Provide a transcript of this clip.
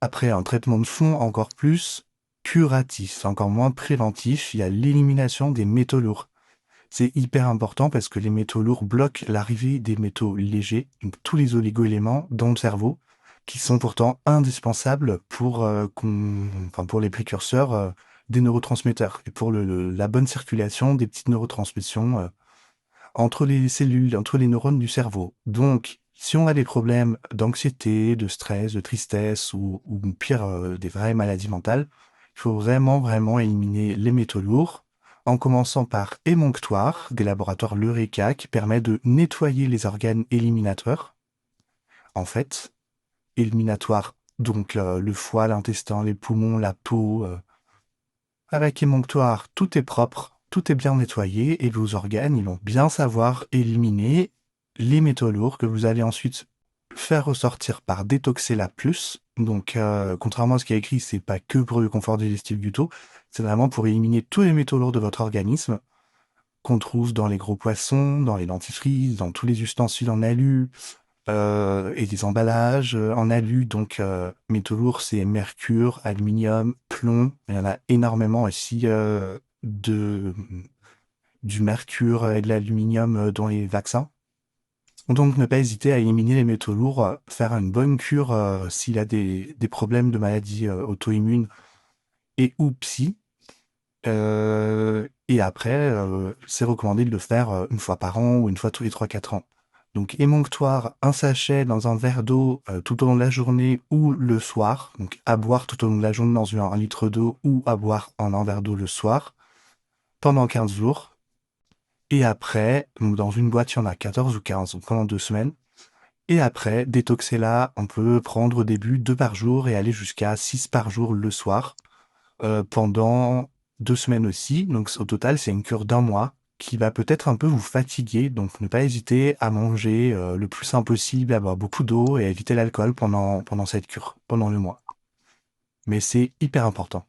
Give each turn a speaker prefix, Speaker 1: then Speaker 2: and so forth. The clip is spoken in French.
Speaker 1: Après, un traitement de fond encore plus curatif, encore moins préventif, il y a l'élimination des métaux lourds. C'est hyper important parce que les métaux lourds bloquent l'arrivée des métaux légers, donc tous les oligoéléments dans le cerveau, qui sont pourtant indispensables pour, enfin, pour les précurseurs des neurotransmetteurs et pour la bonne circulation des petites neurotransmissions entre les cellules, entre les neurones du cerveau. Donc, si on a des problèmes d'anxiété, de stress, de tristesse ou pire, des vraies maladies mentales, il faut vraiment, vraiment éliminer les métaux lourds, en commençant par émonctoire, des laboratoires l'Eureka qui permet de nettoyer les organes éliminateurs. En fait, éliminatoire, donc le foie, l'intestin, les poumons, la peau. Avec émonctoire, tout est propre, tout est bien nettoyé et vos organes, ils vont bien savoir éliminer les métaux lourds que vous allez ensuite faire ressortir par Détoxella Plus. Donc, contrairement à ce qui est écrit, c'est pas que pour le confort digestif du tout, c'est vraiment pour éliminer tous les métaux lourds de votre organisme qu'on trouve dans les gros poissons, dans les dentifrices, dans tous les ustensiles en alu, et des emballages en alu. Donc, métaux lourds, c'est mercure, aluminium, plomb. Il y en a énormément aussi du mercure et de l'aluminium dans les vaccins. Donc, ne pas hésiter à éliminer les métaux lourds, faire une bonne cure s'il a des problèmes de maladies auto-immunes et ou psy. Et après, c'est recommandé de le faire une fois par an ou une fois tous les 3 4 ans. Donc émonctoire, un sachet dans un verre d'eau tout au long de la journée ou le soir. Donc à boire tout au long de la journée dans un litre d'eau ou à boire en un verre d'eau le soir pendant 15 jours. Et après, donc dans une boîte, il y en a 14 ou 15, donc pendant 2 semaines. Et après, Détoxella, on peut prendre au début 2 par jour et aller jusqu'à 6 par jour le soir pendant 2 semaines aussi. Donc au total, c'est une cure d'1 mois qui va peut-être un peu vous fatiguer. Donc ne pas hésiter à manger le plus sain possible, à boire beaucoup d'eau et à éviter l'alcool pendant cette cure, pendant le mois. Mais c'est hyper important.